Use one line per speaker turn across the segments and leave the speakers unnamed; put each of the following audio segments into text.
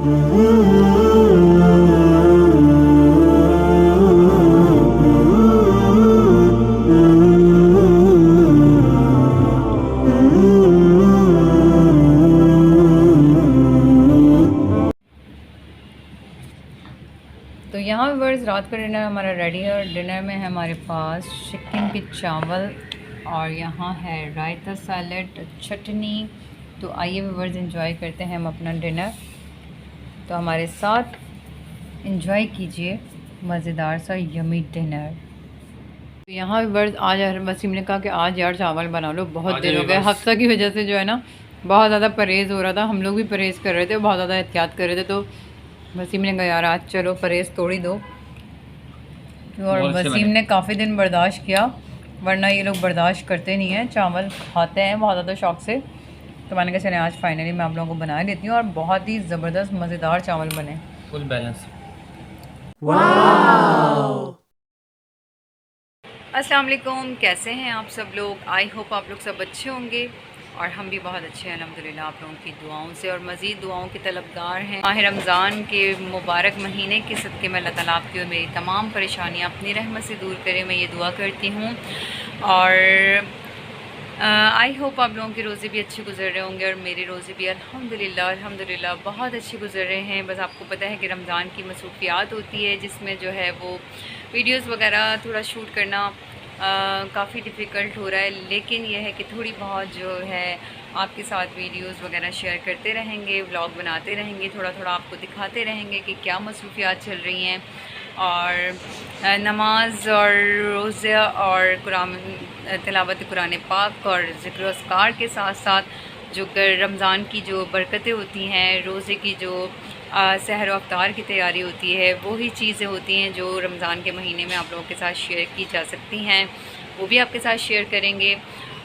तो यहाँ व्यूअर्स रात का डिनर हमारा रेडी है और डिनर में है हमारे पास चिकन के चावल और यहाँ है रायता, सैलड, चटनी। तो आइए व्यूअर्स एंजॉय करते हैं हम अपना डिनर। तो हमारे साथ एंजॉय कीजिए मज़ेदार सा यमी डिनर। तो यहाँ व्यूअर्स आज वसीम ने कहा कि आज यार चावल बना लो, बहुत देर हो गए। हफ्ता की वजह से जो है ना बहुत ज़्यादा परहेज़ हो रहा था, हम लोग भी परहेज़ कर रहे थे, बहुत ज़्यादा एहतियात कर रहे थे। तो वसीम ने कहा यार आज चलो परहेज़ तोड़ ही दो। और वसीम ने काफ़ी दिन बर्दाश्त किया, वरना ये लोग बर्दाश्त करते नहीं हैं, चावल खाते हैं बहुत ज़्यादा शौक़ से। तो मैंने कहा चले आज फाइनली मैं आप लोगों को बना देती हूँ और बहुत ही ज़बरदस्त मज़ेदार चावल बने,
फुल बैलेंस।
अस्सलाम वालेकुम, कैसे हैं आप सब लोग? आई होप आप लोग सब अच्छे होंगे और हम भी बहुत अच्छे हैं अल्हम्दुलिल्लाह आप लोगों की दुआओं से, और मज़ीद दुआओं के तलबगार हैं। माह रमज़ान के मुबारक महीने के सदक़े में अल्लाह ताला आपकी और मेरी तमाम परेशानियाँ अपनी रहमत से दूर करे, मैं ये दुआ करती हूँ। और आई होप आप लोगों के रोज़े भी अच्छे गुजर रहे होंगे और मेरे रोज़े भी अल्हम्दुलिल्लाह बहुत अच्छे गुजर रहे हैं। बस आपको पता है कि रमज़ान की मसरूफ़ियात होती है जिसमें जो है वो वीडियोस वगैरह थोड़ा शूट करना काफ़ी डिफ़िकल्ट हो रहा है, लेकिन यह है कि थोड़ी बहुत जो है आपके साथ वीडियोस वगैरह शेयर करते रहेंगे, व्लॉग बनाते रहेंगे, थोड़ा थोड़ा आपको दिखाते रहेंगे कि क्या मसरूफ़ियात चल रही हैं। और नमाज और रोज़ा और कुरान तिलावत कुरान पाक और ज़िक्र अस्कार के साथ साथ जो रमज़ान की जो बरकतें होती हैं, रोज़े की जो सहर व अफ्तार की तैयारी होती है, वही चीज़ें होती हैं जो रमज़ान के महीने में आप लोगों के साथ शेयर की जा सकती हैं, वो भी आपके साथ शेयर करेंगे।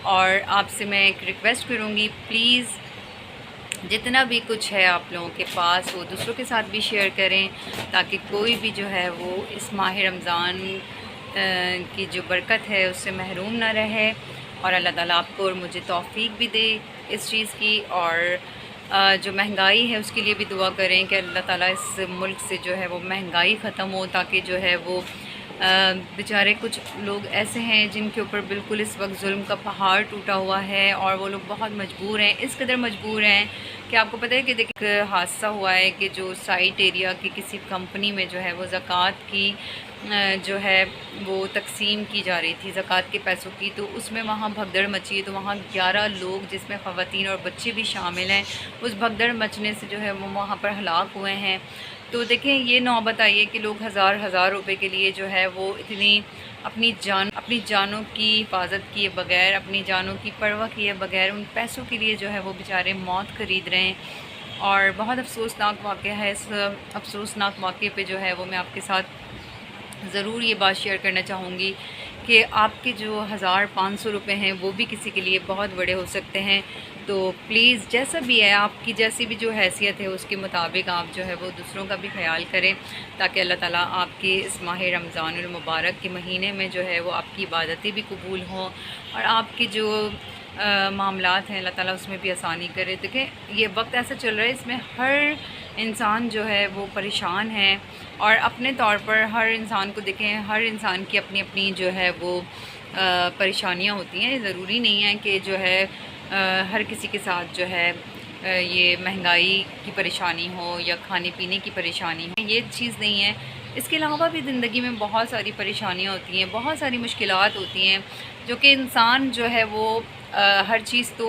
और आपसे मैं एक रिक्वेस्ट करूँगी, प्लीज़ जितना भी कुछ है आप लोगों के पास वो दूसरों के साथ भी शेयर करें, ताकि कोई भी जो है वो इस माह रमज़ान की जो बरकत है उससे महरूम ना रहे। और अल्लाह ताला आपको और मुझे तौफ़ीक भी दे इस चीज़ की। और जो महंगाई है उसके लिए भी दुआ करें कि अल्लाह ताला इस मुल्क से जो है वो महंगाई ख़त्म हो, ताकि जो है वो बेचारे कुछ लोग ऐसे हैं जिनके ऊपर बिल्कुल इस वक्त जुल्म का पहाड़ टूटा हुआ है और वो लोग बहुत मजबूर हैं, इस कदर मजबूर हैं कि आपको पता है कि देखिए हादसा हुआ है कि जो साइट एरिया की किसी कंपनी में जो है वो ज़कात की जो है वो तकसीम की जा रही थी ज़कात के पैसों की, तो उसमें वहाँ भगदड़ मची है। तो वहाँ 11 लोग जिसमें ख़वातीन और बच्चे भी शामिल हैं, उस भगदड़ मचने से जो है वो वहाँ पर हलाक हुए हैं। तो देखें ये नौबत आई है कि लोग हज़ार रुपए के लिए जो है वो इतनी अपनी जानों की हिफाजत किए बगैर, अपनी जानों की परवाह किए बगैर उन पैसों के लिए जो है वो बेचारे मौत ख़रीद रहे हैं। और बहुत अफसोसनाक वाक़या है। इस अफसोसनाक वाक़े पे जो है वो मैं आपके साथ ज़रूर ये बात शेयर करना चाहूँगी कि आपके जो 1500 रुपये हैं वो भी किसी के लिए बहुत बड़े हो सकते हैं। तो प्लीज़ जैसा भी है, आपकी जैसी भी जो हैसियत है उसके मुताबिक आप जो है वो दूसरों का भी ख्याल करें, ताकि अल्लाह ताला आपके इस माह रमज़ानुल मुबारक के महीने में जो है वो आपकी इबादतें भी कबूल हों और आपके जो मामलात हैं अल्लाह ताला उसमें भी आसानी करे। देखिए ये वक्त ऐसा चल रहा है, इसमें हर इंसान जो है वो परेशान है और अपने तौर पर हर इंसान को देखें, हर इंसान की अपनी अपनी जो है वो परेशानियां होती हैं। ज़रूरी नहीं है कि जो है हर किसी के साथ जो है ये महंगाई की परेशानी हो या खाने पीने की परेशानी हो, ये चीज़ नहीं है। इसके अलावा भी ज़िंदगी में बहुत सारी परेशानियां होती हैं, बहुत सारी मुश्किलात होती हैं, जो कि इंसान जो है वो हर चीज़ तो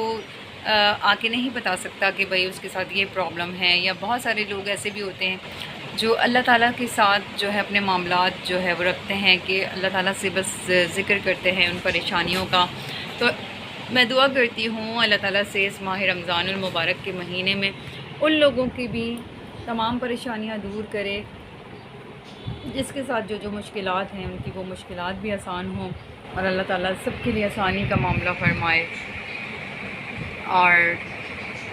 आके नहीं बता सकता कि भाई उसके साथ ये प्रॉब्लम है। या बहुत सारे लोग ऐसे भी होते हैं जो अल्लाह ताला के साथ जो है अपने मामलात जो है वो रखते हैं कि अल्लाह ताला से बस ज़िक्र करते हैं उन परेशानियों का। तो मैं दुआ करती हूँ अल्लाह ताला से इस माह रमज़ानुल मुबारक के महीने में उन लोगों की भी तमाम परेशानियाँ दूर करे जिसके साथ जो मुश्किलात हैं उनकी वो मुश्किलात भी आसान हों और अल्लाह ताला सबके लिए आसानी का मामला फरमाए। और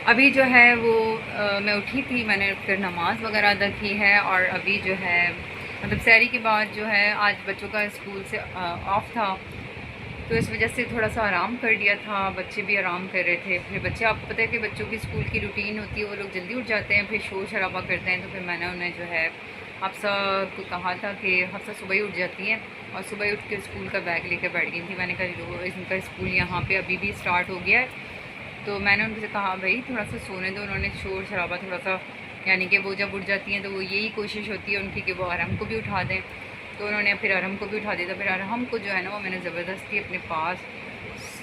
अभी जो है वो मैं उठी थी, मैंने फिर नमाज़ वगैरह अदा की है और अभी जो है मतलब सहरी के बाद जो है आज बच्चों का स्कूल से ऑफ था, तो इस वजह से थोड़ा सा आराम कर लिया था, बच्चे भी आराम कर रहे थे। फिर बच्चे, आपको पता है कि बच्चों की स्कूल की रूटीन होती है, वो लोग जल्दी उठ जाते हैं, फिर शोर शराबा करते हैं। तो फिर मैंने उन्हें जो है हफ्सा को कहा था कि हफ्सा सुबह ही उठ जाती है और सुबह ही उठ के स्कूल का बैग लेकर बैठ गई थी। मैंने कहा इनका स्कूल यहाँ पे अभी भी स्टार्ट हो गया है, तो मैंने उनसे कहा भाई थोड़ा सा सोने दो। उन्होंने शोर शराबा थोड़ा सा, यानी कि वो जब उठ जाती हैं तो वो यही कोशिश होती है उनकी कि वो अरहम को भी उठा दें। तो उन्होंने फिर अरहम को भी उठा दिया था। फिर अरहम को जो है ना वो मैंने ज़बरदस्ती अपने पास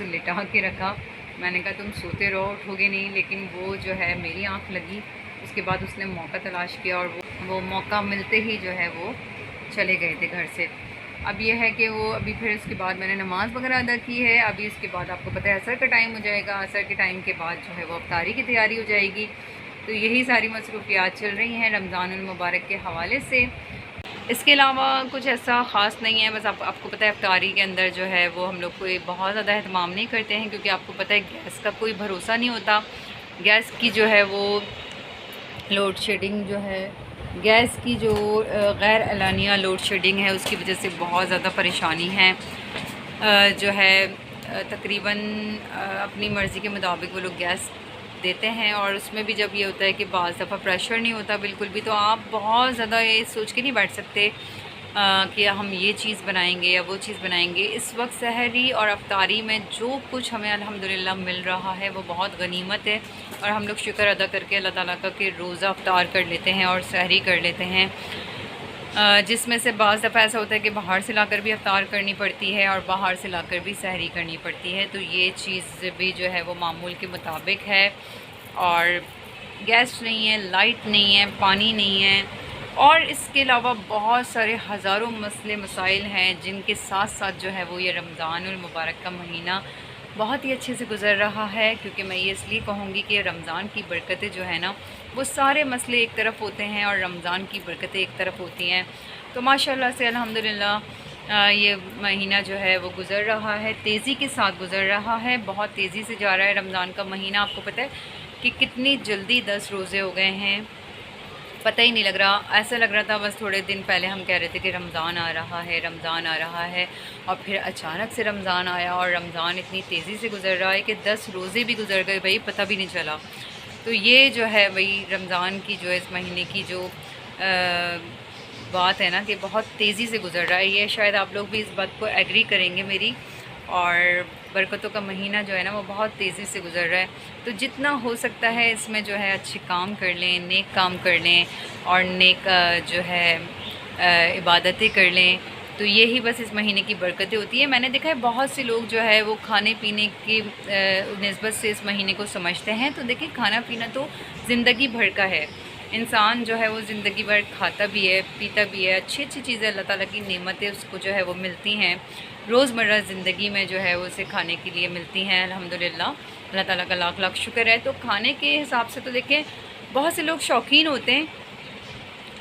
लिटा के रखा। मैंने कहा तुम सोते रहो, उठोगे नहीं। लेकिन वो जो है मेरी आँख लगी, उसके बाद उसने मौका तलाश किया और वो मौका मिलते ही जो है वो चले गए थे घर से। अब यह है कि वो अभी फिर उसके बाद मैंने नमाज़ वगैरह अदा की है। अभी इसके बाद आपको पता है असर का टाइम हो जाएगा, असर के टाइम के बाद जो है वो अफ्तारी की तैयारी हो जाएगी। तो यही सारी मसरूफियात चल रही हैं रमज़ानुल मुबारक के हवाले से। इसके अलावा कुछ ऐसा ख़ास नहीं है। बस आपको पता है अफ्तारी के अंदर जो है वो हम लोग कोई बहुत ज़्यादा एहतमाम नहीं करते हैं, क्योंकि आपको पता है गैस का कोई भरोसा नहीं होता। गैस की जो है वो लोड शेडिंग जो है, गैस की जो गैर एलानिया लोड शेडिंग है, उसकी वजह से बहुत ज़्यादा परेशानी है। जो है तकरीबन अपनी मर्ज़ी के मुताबिक वो लोग गैस देते हैं, और उसमें भी जब ये होता है कि बाज़ दफ़ा प्रेशर नहीं होता बिल्कुल भी, तो आप बहुत ज़्यादा ये सोच के नहीं बैठ सकते कि हम ये चीज़ बनाएंगे या वो चीज़ बनाएंगे। इस वक्त सहरी और अफ्तारी में जो कुछ हमें अल्हम्दुलिल्लाह मिल रहा है वो बहुत गनीमत है, और हम लोग शुक्र अदा करके अल्लाह ताला का कि रोज़ा अफ्तार कर लेते हैं और सहरी कर लेते हैं। जिसमें से बाज़ दफ़ा ऐसा होता है कि बाहर से लाकर भी अफ्तार करनी पड़ती है और बाहर से लाकर भी सहरी करनी पड़ती है। तो ये चीज़ भी जो है वो मामूल के मुताबिक है, और गैस नहीं है, लाइट नहीं है, पानी नहीं है, और इसके अलावा बहुत सारे हज़ारों मसले मसाइल हैं जिनके साथ साथ जो है वो ये रमज़ानुल मुबारक का महीना बहुत ही अच्छे से गुज़र रहा है। क्योंकि मैं ये इसलिए कहूँगी कि रमज़ान की बरकतें जो है ना, वो सारे मसले एक तरफ होते हैं और रमज़ान की बरकतें एक तरफ होती हैं। तो माशाल्लाह से अल्हम्दुलिल्लाह ये महीना जो है वो गुज़र रहा है, तेज़ी के साथ गुज़र रहा है, बहुत तेज़ी से जा रहा है रमज़ान का महीना। आपको पता है कि कितनी जल्दी 10 रोज़े हो गए हैं, पता ही नहीं लग रहा। ऐसा लग रहा था बस थोड़े दिन पहले हम कह रहे थे कि रमज़ान आ रहा है, रमज़ान आ रहा है, और फिर अचानक से रमज़ान आया और रमज़ान इतनी तेज़ी से गुज़र रहा है कि 10 रोज़े भी गुज़र गए भाई, पता भी नहीं चला। तो ये जो है भाई रमज़ान की जो इस महीने की जो बात है ना कि बहुत तेज़ी से गुज़र रहा है, ये शायद आप लोग भी इस बात को एग्री करेंगे मेरी। और बरकतों का महीना जो है ना वो बहुत तेज़ी से गुज़र रहा है। तो जितना हो सकता है इसमें जो है अच्छे काम कर लें, नेक काम कर लें, और नेक जो है इबादतें कर लें। तो यही बस इस महीने की बरकतें होती है। मैंने देखा है बहुत से लोग जो है वो खाने पीने की निस्बत से इस महीने को समझते हैं। तो देखिए खाना पीना तो ज़िंदगी भर का है, इंसान जो है वो ज़िंदगी भर खाता भी है, पीता भी है, अच्छी अच्छी चीज़ें अल्लाह ताला की नेमतें उसको जो है वो मिलती हैं, रोज़मर्रा ज़िंदगी में जो है वो उसे खाने के लिए मिलती हैं। अल्हम्दुलिल्लाह अल्लाह ताला का लाख लाख शुक्र है। तो खाने के हिसाब से तो देखें बहुत से लोग शौकीन होते हैं,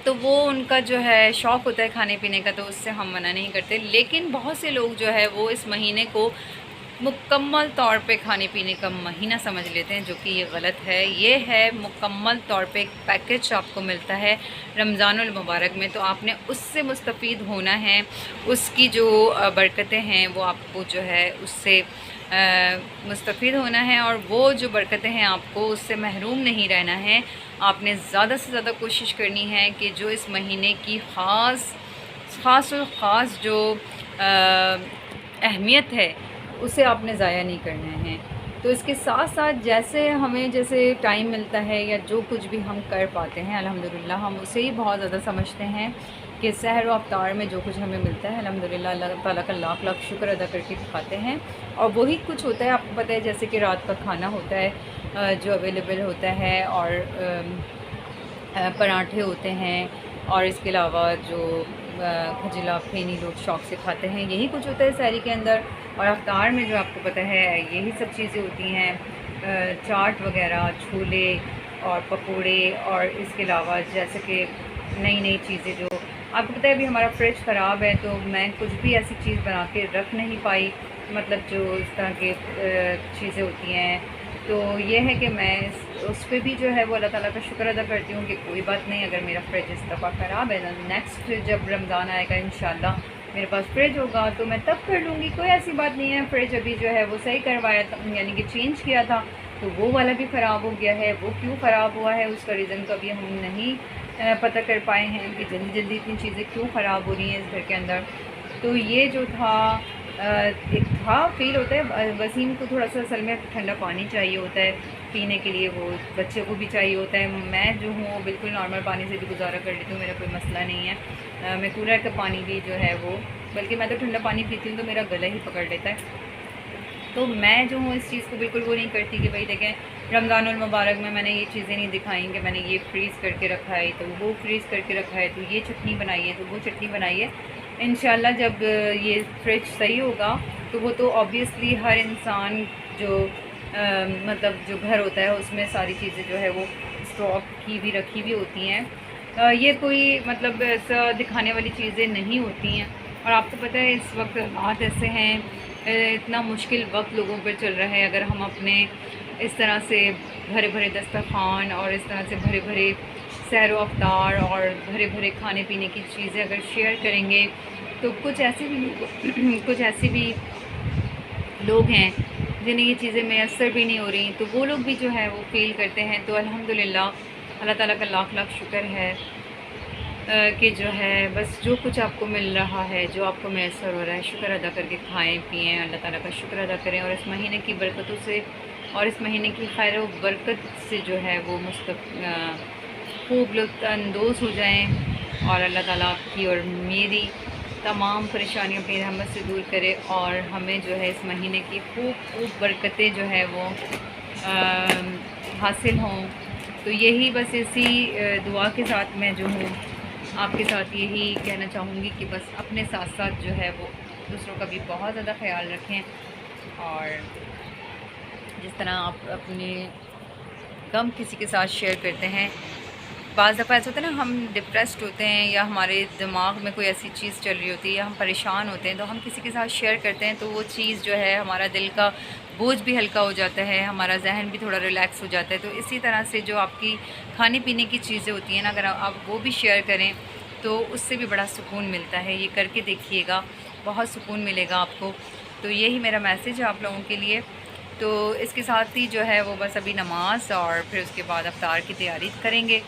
तो वो उनका जो है शौक़ होता है खाने पीने का, तो उससे हम मना नहीं करते। लेकिन बहुत से लोग जो है वो इस महीने को मुकम्मल तौर पे खाने पीने का महीना समझ लेते हैं, जो कि ये गलत है। ये है मुकम्मल तौर पे एक पैकेज आपको मिलता है रमज़ानुल मुबारक में, तो आपने उससे मुस्तफ़ीद होना है। उसकी जो बरकतें हैं वो आपको जो है उससे मुस्तफ़ीद होना है, और वो जो बरकतें हैं आपको उससे महरूम नहीं रहना है। आपने ज़्यादा से ज़्यादा कोशिश करनी है कि जो इस महीने की ख़ास जो अहमियत है उसे आपने ज़ाया नहीं करना है। तो इसके साथ साथ जैसे हमें जैसे टाइम मिलता है या जो कुछ भी हम कर पाते हैं अल्हम्दुलिल्लाह हम उसे ही बहुत ज़्यादा समझते हैं कि सहर व अफ्तार में जो कुछ हमें मिलता है अल्हम्दुलिल्लाह अल्लाह ताला का लाख लाख शुक्र अदा करके खाते हैं। और वही कुछ होता है, आपको पता है जैसे कि रात का खाना होता है जो अवेलेबल होता है, और पराठे होते हैं, और इसके अलावा जो खजला फेनी लोग शौक़ से खाते हैं, यही कुछ होता है सहरी के अंदर। और अफ्तार में जो आपको पता है यही सब चीज़ें होती हैं, चाट वगैरह, छोले और पकोड़े, और इसके अलावा जैसे कि नई नई चीज़ें जो आपको पता है। अभी हमारा फ्रिज ख़राब है तो मैं कुछ भी ऐसी चीज़ बना के रख नहीं पाई, मतलब जो इस तरह के चीज़ें होती हैं। तो ये है कि मैं उस पर भी जो है वो अल्लाह ताला का शुक्र अदा करती हूँ कि कोई बात नहीं, अगर मेरा फ्रिज इस दफ़ा ख़राब है ना, नेक्स्ट जब रमज़ान आएगा इंशाल्लाह मेरे पास फ्रिज होगा तो मैं तब कर लूँगी, कोई ऐसी बात नहीं है। फ्रिज अभी जो है वो सही करवाया था, यानी कि चेंज किया था, तो वो वाला भी ख़राब हो गया है। वो क्यों ख़राब हुआ है उसका रीज़न तो अभी हम नहीं पता कर पाए हैं कि जल्दी जल्दी इतनी चीज़ें क्यों ख़राब हो रही हैं इस घर के अंदर। तो ये जो था एक था फ़ील होता है, वसीम को थोड़ा सा असल में ठंडा पानी चाहिए होता है पीने के लिए, वो बच्चे को भी चाहिए होता है। मैं जो हूँ बिल्कुल नॉर्मल पानी से भी गुजारा कर लेती हूँ, मेरा कोई मसला नहीं है। मैं कूलर का पानी भी जो है वो, बल्कि मैं तो ठंडा पानी पीती हूँ तो मेरा गला ही पकड़ लेता है। तो मैं जो हूँ इस चीज़ को बिल्कुल वो नहीं करती कि भाई देखें रमज़ानुल मुबारक में मैंने ये चीज़ें नहीं दिखाई कि मैंने ये फ्रीज़ करके रखा है, तो वो फ्रीज़ करके रखा है, तो ये चटनी बनाई है, तो वो चटनी बनाई है। इंशाल्लाह जब ये फ्रिज सही होगा तो वो तो ऑब्वियसली हर इंसान जो मतलब जो घर होता है उसमें सारी चीज़ें जो है वो स्टॉक की भी रखी भी होती हैं। ये कोई मतलब ऐसा दिखाने वाली चीज़ें नहीं होती हैं। और आपको पता है इस वक्त हालात ऐसे हैं, इतना मुश्किल वक्त लोगों पर चल रहा है। अगर हम अपने इस तरह से भरे भरे दस्तरखान और इस तरह से भरे भरे सैर व अफ्तार और भरे भरे खाने पीने की चीज़ें अगर शेयर करेंगे तो कुछ ऐसे भी कुछ ऐसे भी लोग हैं जिन्हें ये चीज़ें मैसर भी नहीं हो रही, तो वो लोग भी जो है वो फ़ील करते हैं। तो अल्हम्दुलिल्लाह अल्लाह ताला का लाख लाख शुक्र है कि जो है बस जो कुछ आपको मिल रहा है, जो आपको मैसर हो रहा है, शुक्र अदा करके खाएं पिएँ, अल्लाह ताला का शुक्र अदा करें और इस महीने की बरकतों से और इस महीने की खैर व बरकत से जो है वो खूब लुत्फ़अंदोज़ हो जाएं और अल्लाह ताला आपकी और मेरी तमाम परेशानियां अपनी रहमत से दूर करे और हमें जो है इस महीने की खूब बरकतें जो है वो हासिल हों। तो यही बस इसी दुआ के साथ मैं जो हूँ आपके साथ यही कहना चाहूँगी कि बस अपने साथ साथ जो है वो दूसरों का भी बहुत ज़्यादा ख्याल रखें। और जिस तरह आप अपने गम किसी के साथ शेयर करते हैं, बाज़ दफ़ा ऐसा होता है ना, हम डिप्रेस्ड होते हैं या हमारे दिमाग में कोई ऐसी चीज़ चल रही होती है या हम परेशान होते हैं, तो हम किसी के साथ शेयर करते हैं तो वो चीज़ जो है हमारा दिल का बोझ भी हल्का हो जाता है, हमारा जहन भी थोड़ा रिलैक्स हो जाता है। तो इसी तरह से जो आपकी खाने पीने की चीज़ें होती हैं ना, अगर आप वो भी शेयर करें तो उससे भी बड़ा सुकून मिलता है। ये करके देखिएगा, बहुत सुकून मिलेगा आपको। तो यही मेरा मैसेज है आप लोगों के लिए। तो इसके साथ ही जो है वो बस अभी नमाज और फिर उसके बाद अफ्तार की तैयारी करेंगे।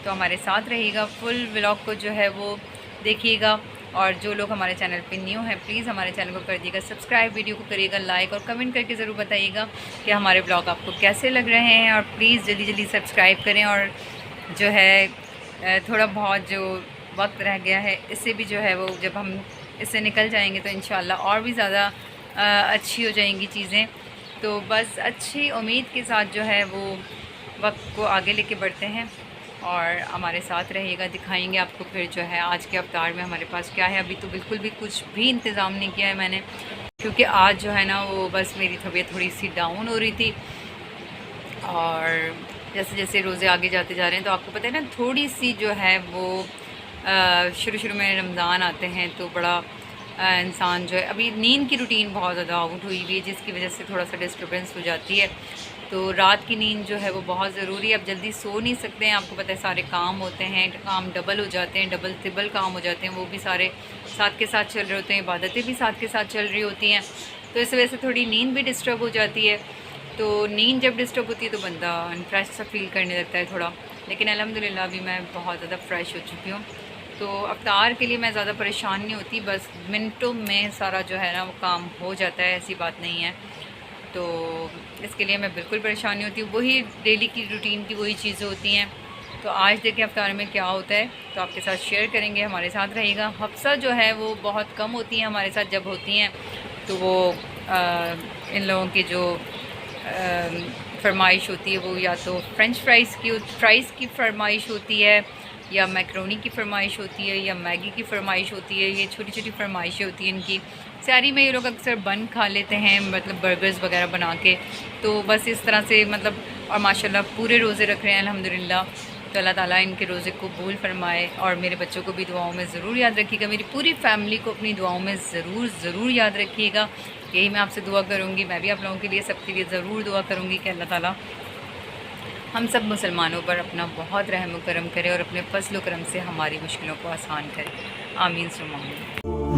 तो हमारे साथ रहिएगा, फुल व्लॉग को जो है वो देखिएगा। और जो लोग हमारे चैनल पे न्यू हैं प्लीज़ हमारे चैनल को कर दिएगा सब्सक्राइब, वीडियो को करिएगा लाइक और कमेंट करके ज़रूर बताइएगा कि हमारे ब्लॉग आपको कैसे लग रहे हैं। और प्लीज़ जल्दी जल्दी सब्सक्राइब करें। और जो है थोड़ा बहुत जो वक्त रह गया है इससे भी जो है वो जब हम इससे निकल जाएंगे तो इंशाल्लाह और भी ज़्यादा अच्छी हो जाएंगी चीज़ें। तो बस अच्छी उम्मीद के साथ जो है वो वक्त को आगे लेके बढ़ते हैं और हमारे साथ रहिएगा, दिखाएंगे आपको फिर जो है आज के अवतार में हमारे पास क्या है। अभी तो बिल्कुल भी कुछ भी इंतज़ाम नहीं किया है मैंने, क्योंकि आज जो है ना वो बस मेरी तबीयत थोड़ी सी डाउन हो रही थी। और जैसे जैसे रोज़े आगे जाते जा रहे हैं तो आपको पता है ना, थोड़ी सी जो है वो शुरू में रमज़ान आते हैं तो बड़ा इंसान जो है, अभी नींद की रूटीन बहुत ज़्यादा आउट हुई हुई है जिसकी वजह से थोड़ा सा डिस्टर्बेंस हो जाती है। तो रात की नींद जो है वो बहुत ज़रूरी है। अब जल्दी सो नहीं सकते हैं, आपको पता है सारे काम होते हैं, काम डबल हो जाते हैं, डबल ट्रिबल काम हो जाते हैं, वो भी सारे साथ के साथ चल रहे होते हैं, इबादतें भी साथ के साथ चल रही होती हैं। तो इस वजह से थोड़ी नींद भी डिस्टर्ब हो जाती है। तो नींद जब डिस्टर्ब होती है तो बंदा अनफ्रेश सा फील करने लगता है थोड़ा, लेकिन अल्हम्दुलिल्लाह अभी मैं बहुत ज़्यादा फ़्रेश हो चुकी हूँ। तो अफ्तार के लिए मैं ज़्यादा परेशान नहीं होती, बस मिनटों में सारा जो है ना वो काम हो जाता है, ऐसी बात नहीं है। तो इसके लिए मैं बिल्कुल परेशान नहीं होती, वही डेली की रूटीन की वही चीज़ें होती हैं। तो आज देखें अफ्तार में क्या होता है तो आपके साथ शेयर करेंगे, हमारे साथ रहेगा। हफ्सा जो है वो बहुत कम होती हैं हमारे साथ, जब होती हैं तो वो इन लोगों की जो फरमाइश होती है वो या तो फ्रेंच फ्राइज़ की फरमाइश होती है, या मैक्रोनी की फरमाइश होती है, या मैगी की फरमाइश होती है। ये छोटी छोटी फरमाइशें होती हैं इनकी। सहरी में ये लोग अक्सर बन खा लेते हैं, मतलब बर्गर्स वगैरह बना के। तो बस इस तरह से मतलब, और माशाल्लाह पूरे रोज़े रख रहे हैं अल्हम्दुलिल्लाह। तो अल्लाह ताला इनके रोज़े को कबूल फरमाए। और मेरे बच्चों को भी दुआओं में ज़रूर याद रखिएगा, मेरी पूरी फैमिली को अपनी दुआओं में ज़रूर याद रखिएगा। यही मैं आपसे दुआ करूँगी, मैं भी आप लोगों के लिए, सबके लिए ज़रूर दुआ करूँगी कि अल्लाह ताला हम सब मुसलमानों पर अपना बहुत रहम व करम करे और अपने फज़ल व करम से हमारी मुश्किलों को आसान करे। आमीन सुम्मा आमीन।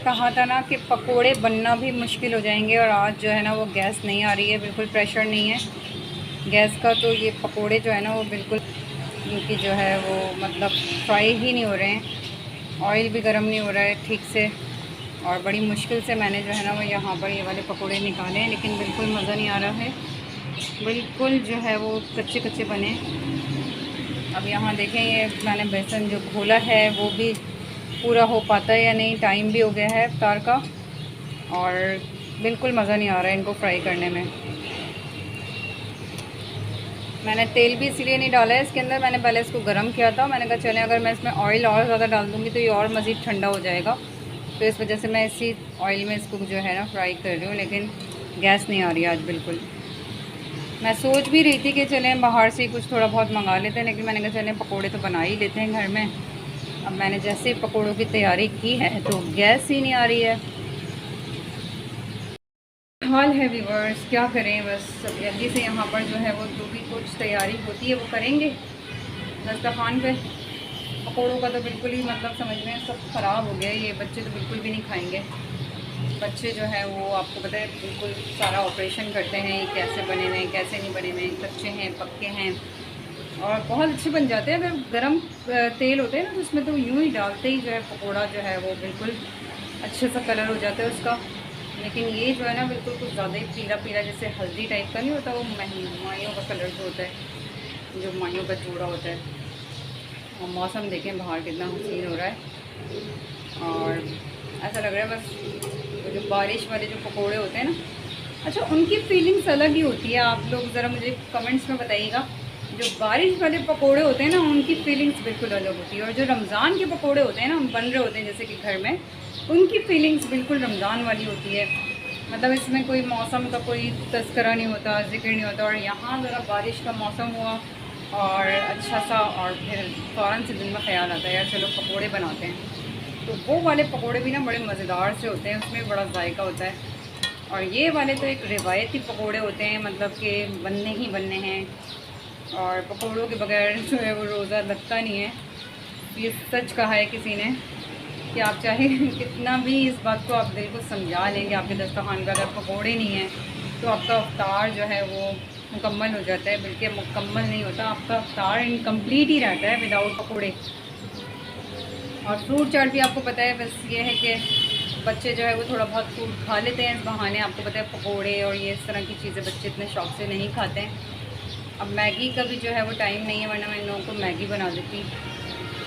कहा था ना कि पकोड़े बनना भी मुश्किल हो जाएंगे, और आज जो है ना वो गैस नहीं आ रही है, बिल्कुल प्रेशर नहीं है गैस का। तो ये पकोड़े जो है ना वो बिल्कुल इनकी जो है वो मतलब फ्राई ही नहीं हो रहे हैं, ऑयल भी गर्म नहीं हो रहा है ठीक से। और बड़ी मुश्किल से मैंने जो है ना वो यहाँ पर ये वाले पकोड़े निकाले हैं, लेकिन बिल्कुल मज़ा नहीं आ रहा है, बिल्कुल जो है वो कच्चे कच्चे बने। अब यहाँ देखें ये मैंने बेसन जो घोला है वो भी पूरा हो पाता है या नहीं, टाइम भी हो गया है इफ्तार का, और बिल्कुल मज़ा नहीं आ रहा है इनको फ्राई करने में। मैंने तेल भी इसीलिए नहीं डाला है इसके अंदर, मैंने पहले इसको गर्म किया था, मैंने कहा चलें अगर मैं इसमें ऑयल और ज़्यादा डाल दूँगी तो ये और मज़ीद ठंडा हो जाएगा, तो इस वजह से मैं इसी ऑयल में इसको जो है ना फ्राई कर रही हूँ। लेकिन गैस नहीं आ रही आज बिल्कुल। मैं सोच भी रही थी कि चलें बाहर से कुछ थोड़ा बहुत मंगा लेते हैं, लेकिन मैंने कहा चलें पकोड़े तो बना ही लेते हैं घर में। अब मैंने जैसे पकोड़ों की तैयारी की है तो गैस ही नहीं आ रही है। हाल है व्यूअर्स, क्या करें, बस सब जल्दी से यहाँ पर जो है वो जो भी कुछ तैयारी होती है वो करेंगे दस्तरखान पे। पकोड़ों का तो बिल्कुल ही मतलब समझ में सब ख़राब हो गया है, ये बच्चे तो बिल्कुल भी नहीं खाएंगे। बच्चे जो है वो आपको पता है बिल्कुल सारा ऑपरेशन करते हैं, ये कैसे बने हुए हैं कैसे नहीं बने हुए हैं, कच्चे हैं पक्के हैं, और बहुत अच्छे बन जाते हैं अगर गर्म तेल होते हैं ना तो उसमें तो यूँ ही डालते ही जो है पकोड़ा जो है वो बिल्कुल अच्छे सा कलर हो जाता है उसका। लेकिन ये जो है ना बिल्कुल कुछ ज़्यादा ही पीला पीला जैसे हल्दी टाइप का नहीं होता, वो माइयों का कलर जो होता है, जो माइयों का जोड़ा होता है। और मौसम देखें बाहर कितना हसीन हो रहा है, और ऐसा लग रहा है बस जो बारिश वाले जो पकोड़े होते हैं ना, अच्छा उनकी फीलिंग्स अलग ही होती है। आप लोग ज़रा मुझे कमेंट्स में बताइएगा, जो बारिश वाले पकोड़े होते हैं ना उनकी फीलिंग्स बिल्कुल अलग होती है, और जो रमज़ान के पकोड़े होते हैं ना बन रहे होते हैं जैसे कि घर में, उनकी फीलिंग्स बिल्कुल रमज़ान वाली होती है। मतलब इसमें कोई मौसम का कोई तस्करा नहीं होता, जिक्र नहीं होता। और यहाँ ज़रा बारिश का मौसम हुआ और अच्छा सा, और फिर फ़ौरन से दिन में ख्याल आता है यार चलो पकोड़े बनाते हैं। तो वो वाले पकोड़े भी ना बड़े मज़ेदार से होते हैं, उसमें बड़ा जायका होता है। और ये वाले तो एक रिवायती पकोड़े होते हैं, मतलब कि बनने ही बनने हैं, और पकोड़ों के बगैर जो है वो रोज़ा लगता नहीं है। ये सच कहा है किसी ने कि आप चाहे कितना भी इस बात को आप दिल को समझा लेंगे, आपके दस्तरखान पर अगर पकोड़े नहीं हैं तो आपका अफ्तार जो है वो मुकम्मल हो जाता है, बल्कि मुकम्मल नहीं होता, आपका अफ्तार इनकम्प्लीट ही रहता है विदाउट पकोड़े। और फ्रूट चाट भी आपको पता है, बस ये है कि बच्चे जो है वो थोड़ा बहुत फ्रूट खा लेते हैं इस बहाने। आपको पता है पकोड़े और ये इस तरह की चीज़ें बच्चे इतने शौक से नहीं खाते हैं। अब मैगी का भी जो है वो टाइम नहीं है, वरना मैं इन लोगों को मैगी बना देती।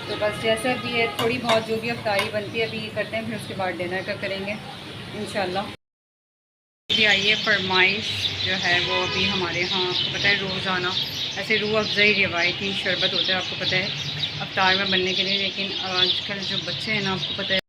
तो बस जैसा भी है थोड़ी बहुत जो भी अफ्तारी बनती है अभी ये करते हैं, फिर उसके बाद डिनर का करेंगे इंशाल्लाह। अभी आई है फरमाइश जो है वो अभी हमारे यहाँ, आपको पता है रोज़ाना ऐसे रूह अफ़ज़ाई रिवायती शरबत होता है आपको पता है अफ्तार में बनने के लिए, लेकिन आजकल जो बच्चे हैं ना आपको पता है